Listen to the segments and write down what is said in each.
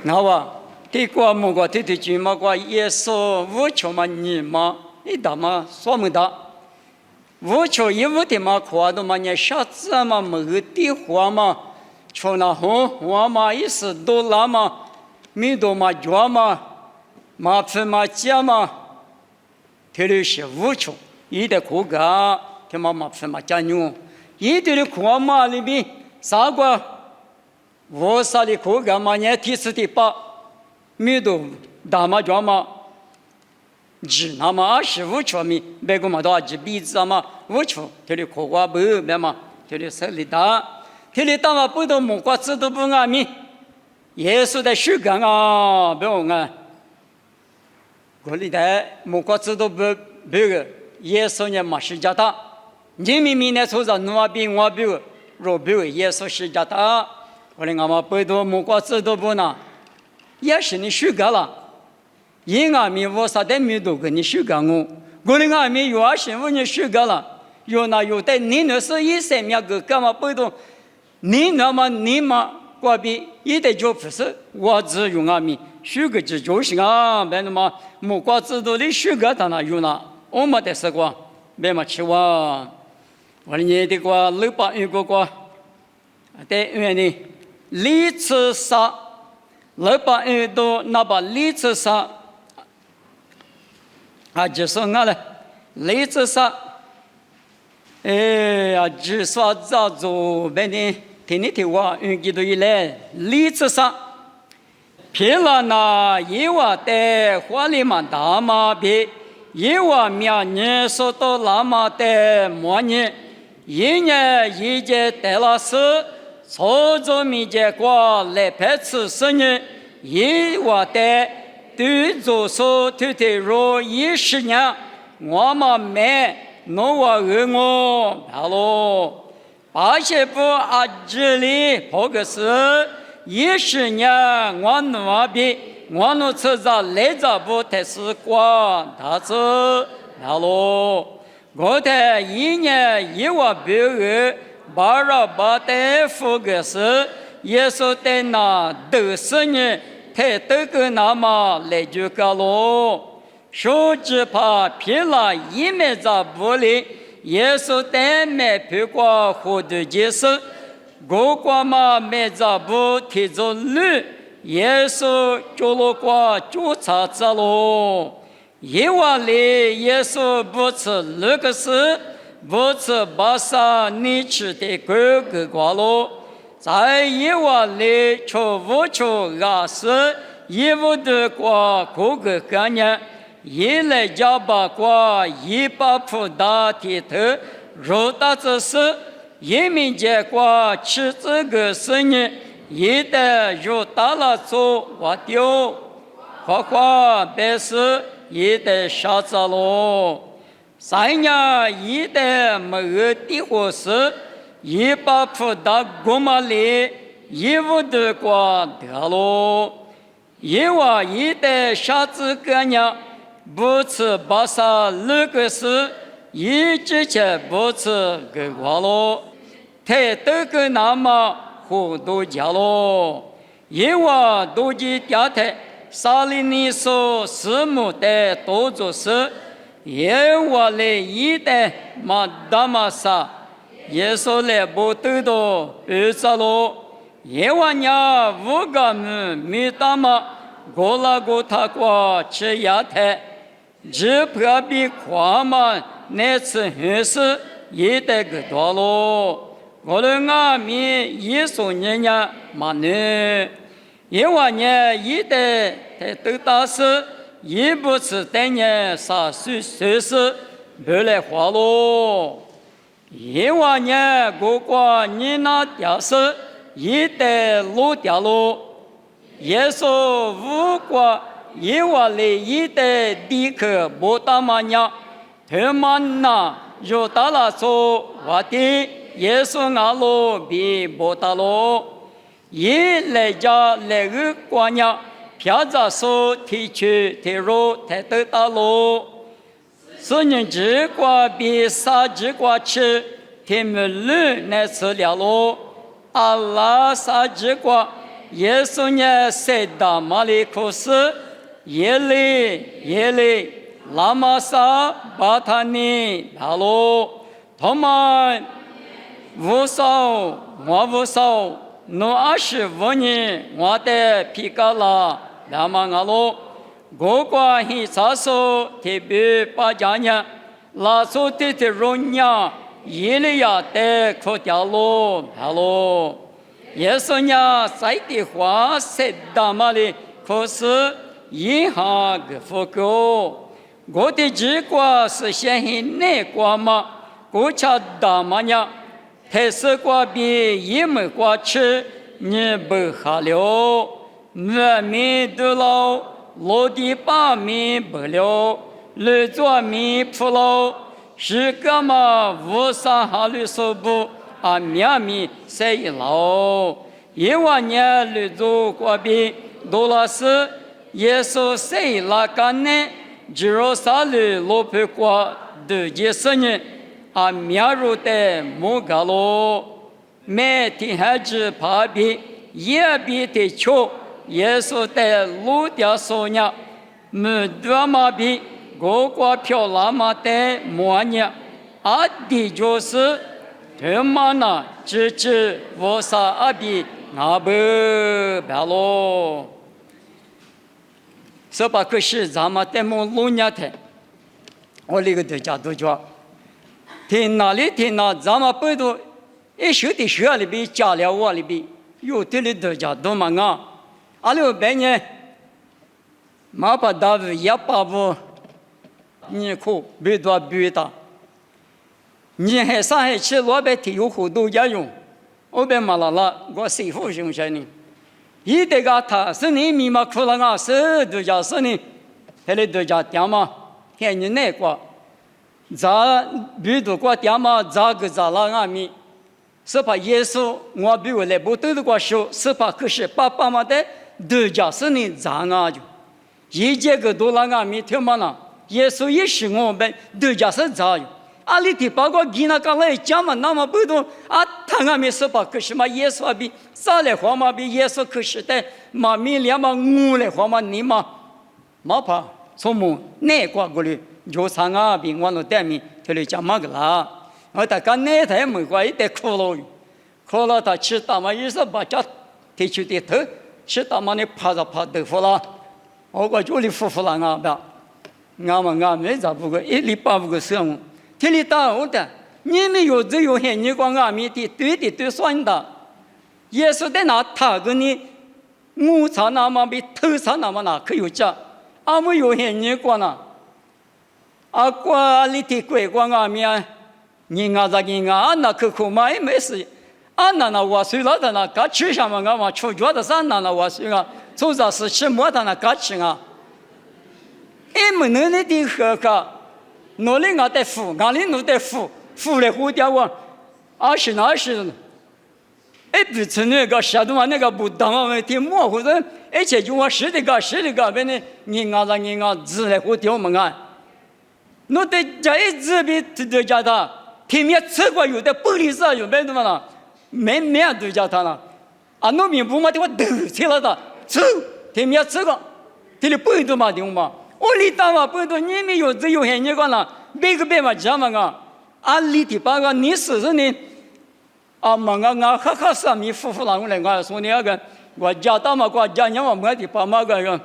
那话对过么个对军嘛个耶稣无求嘛你嘛一打嘛说么的，无求一无的嘛苦的嘛你下次嘛么个地话嘛，求那红嘛一时多拉嘛，米多嘛脚嘛，麻烦嘛家嘛，这里是无求，一的苦个，他妈麻烦嘛家牛，一的苦嘛里边啥个？我啥的苦个嘛你提示的把。米多大嘛脚嘛，只那么25条米，别个嘛多几鼻子嘛5条，这里苦瓜不别嘛，这里手里打，这里打嘛不都木瓜子都不安米，耶稣的手干啊，不用啊，这里的木瓜子都不个，耶稣呢嘛是家的，你明明呢说着我比我比，若比耶稣是家的，我哩俺嘛不都木瓜子都不拿。也是你修改了，因俺们我啥的没都给你修改我的俺们有些我你修改了，有那有的你那是一三面个干嘛不懂？你那么你嘛过比一的就不是，我只用俺们修改这就是啊，别那么木瓜子都的修改他那有那，我没得是过，别嘛吃哇，我你的过681个过，在原来历次啥？681都那把历次啥？啊，就是俺了，历次啥？哎呀，就说咋做？别的听你听话，记住一来，历次啥？偏了那一万的花里嘛大马币，一万苗年说到那么的末年，一年一节得了是。操作民间国来排斥生人，一万的对做手推推入10年，我们买弄我我好喽，八千部啊这里跑个是10年，我弄比我弄车子来着不太是光大子好喽，我的一年1万8巴拉巴的福格斯，耶稣在那20年，他这个那么来就个咯。手指怕偏了一面在不里，耶稣在买票过活的解释，我过嘛买在不提着路，耶稣就落过就查着咯。一万里耶稣不吃那个事。不吃巴萨你吃的哥哥瓜喽，在一万里求无求阿斯，一无的瓜哥哥干呢，一来加把瓜一把葡萄提头，肉大这是，一民间瓜吃这个生意，一旦肉大了做我丢，花花白事一旦杀子喽。3年一代没有的活事，一把葡萄过马里，一无的瓜得喽。一万一代傻子个娘，不吃巴萨那个事，一之前不吃个瓜喽。太多个那么糊涂家喽。一万多的家台，沙里尼说师母的多做事。耶和来一代马达马萨，耶稣来不得到二十罗，耶和娘五个母米达马，过了过他过吃亚太，只怕比夸嘛那次还是一代个多罗，我的阿米耶稣娘娘嘛呢，耶和娘一代才都大事。一不是当年啥岁是不来花喽，一万年过过你那掉是一代落掉喽，耶稣无过一万里一代地克不打嘛娘，他们那有打了说我的耶稣阿罗比不打喽，一来家来个过娘。飘着手提去提入抬得大路，4年之过比3之过吃，天门路乃吃了路，阿拉3之过耶稣呢塞达马里库斯耶利拉玛萨巴塔尼达罗托曼无少我无少诺阿什沃尼我的皮卡拉拉玛阿罗我瓜希萨索提比巴加尼拉索提提荣亚耶利亚的可条路哈罗耶稣呢在地花塞达马里可是一下个复古我的结果是先行内瓜嘛我查达嘛呢太师瓜比一门瓜吃你不下了我米都老落地把米不了绿做米不了是个嘛无啥哈绿手部啊面米塞一老一万年绿做瓜比多拉斯耶稣塞拉干呢只有啥绿罗皮瓜的结生呢啊面肉的木嘎罗每天还只怕比也比的穷耶稣的路掉手呢没多嘛比我瓜漂拉嘛的模样啊的就是他妈呢只我啥阿比阿不白咯说把可是咱们在梦路年的我那个对家都叫听哪里听哪咱们不都一学的学里边家里窝里边有的里对家都嘛啊阿六百年马把大夫也把不你苦别多别大你还上海去老百姓有好多也用我别马拉我谁服兄弟呢一得个他是你密码苦了啊是对家是你还得对家点嘛看你那个咋别多个点嘛咋个咋了啊咪是怕耶稣我比我来不对的个说是怕可是爸爸妈的对家是你咋啊就一节个多了啊咪听嘛呢耶稣也是我们对家是咋样阿里提包括吉那刚来讲嘛那么不多啊他俺们是怕可是嘛耶稣比啥来话嘛比耶稣可是的嘛米两嘛我来话嘛你嘛嘛怕从么那挂过来就上啊比我那带米这里讲嘛个啦我大家那台没挂一点苦了他吃大嘛也是把家提出的头吃大嘛你趴着趴豆腐啦我个就里夫妇啦啊吧俺们没咋不过一礼拜不过生活这里打我的，你们有这有些你光俺们的对算的，耶稣在那他跟你午餐那么比头餐那么那可有价，俺们有些你光呐，啊瓜里的鬼光俺们，你俺这个俺那可苦嘛也没事，俺那我睡了的那该吃什么俺嘛出脚的啥那我睡啊，做啥事吃么的那该吃啊，也没能力的喝个。努力俺得富，俺里努得富来活掉我，20，哎，不是那个啥东西那个不当我们挺模糊的，而且就我是的个，别呢，你俺自来活掉么俺，努得这一直比对家他，天面吃过有的玻璃上有没得嘛啦，没对家他了，啊，农民不嘛的我都吃了的，吃天面吃过，这里不都嘛的嘛。我里打嘛不多，你们有些你讲了，别个别嘛讲嘛个，啊里的把个你是呢，啊嘛俺哈啥米夫妇啷个来我说你那个，我家大嘛我家娘嘛的把嘛个，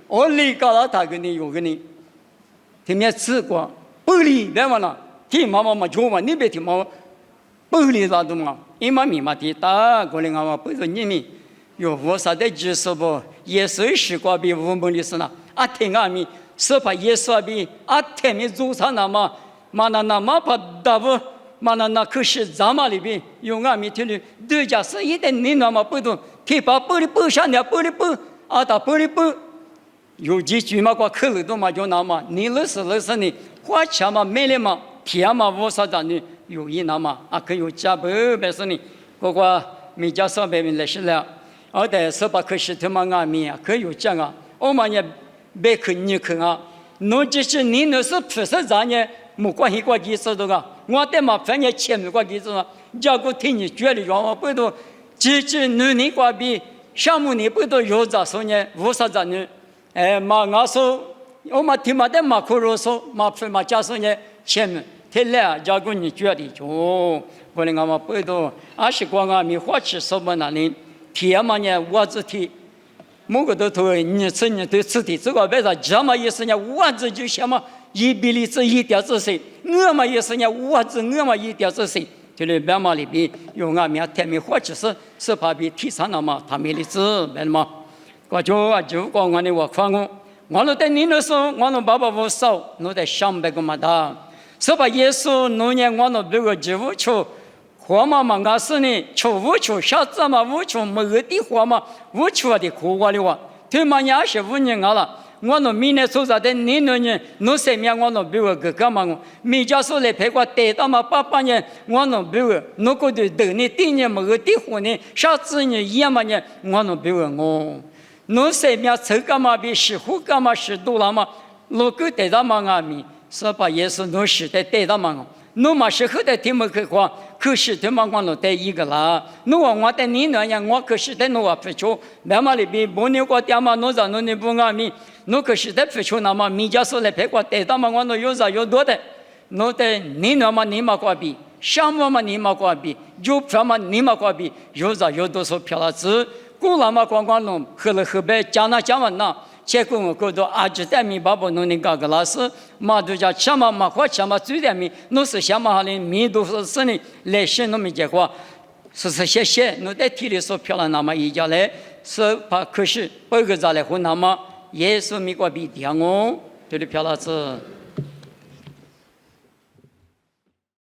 我里搞了他给你有给你，听没吃过，不里别嘛了，听妈妈就嘛，你别听妈妈，不里咋的嘛，一嘛米嘛的打过来俺嘛不是你们，有我啥的知识不？也是时光比我们的是呢，啊听俺们。是怕耶稣比啊天命做啥那么嘛那嘛怕大不嘛那可是咱们里边有俺们听的对家是一点你那么不懂提把玻璃不上的玻璃不啊打玻璃不有几句嘛过口里头嘛就那么你认识你花钱嘛没了嘛天嘛无啥子呢有一那么啊可有家不别是你不过没家上边来是了而且是把可是他妈俺们啊可有讲啊我们也别看你看啊，侬就是你那是不是咱呢？没关系，关系是的个。我在嘛反正钱没关系是嘛。假如听你觉得让我不多，只努力关比项目你不都有咋说呢？无啥子呢？马我说，我们听嘛的马可罗说，马加说呢，前面天来加过你觉得就，不能我们不都，20光啊，米花吃什么那里？天嘛呢，我只天。某个都头，你吃你对吃的，这个为啥这么意思呢？我这就什么1比例子1点子谁？我嘛意思呢？我嘛1点子谁？就是白马里边有俺们天没或者是怕比提上了嘛，他没的子白嘛。我就讲我的我看我那在你那时候，我那爸爸不少，我在想白个嘛的，是把耶稣那年我那别个植物球。活嘛嘛，俺是呢，求无求，下次嘛无求，没个地活嘛，无求的苦我的话，对嘛25年了，我那明年做啥的，你那年，侬身边我那比我哥哥嘛，米家说来陪我带到嘛88年，我那比我，侬个的等你第年没个地活呢，下次呢一嘛呢，我那比我，侬身边抽干嘛比10户干嘛10多了嘛，如果带到嘛俺们，是把耶稣侬时代带到嘛。侬嘛是后头听没去话，可是他妈我弄带一个啦。侬话我带你那样，我可是带侬话不出，那么里边不牛过点嘛，侬让侬你不阿米，侬可是带不出那么米家说来陪我带到嘛，我侬有啥有多的，侬带你那么你嘛过比，项目嘛你嘛过比，有票嘛你嘛过比，有啥有多少票了子，过了嘛光弄，喝了喝白讲那讲完那。结果我觉得啊，这点米爸爸弄那个老师，马都叫吃嘛或吃嘛，最点米，侬是想嘛的米都是呢，来些侬没结果，是些，侬在体里说漂亮那么一家来，是怕可是半个咋来混那么，耶稣米过比点哦，这里漂亮子。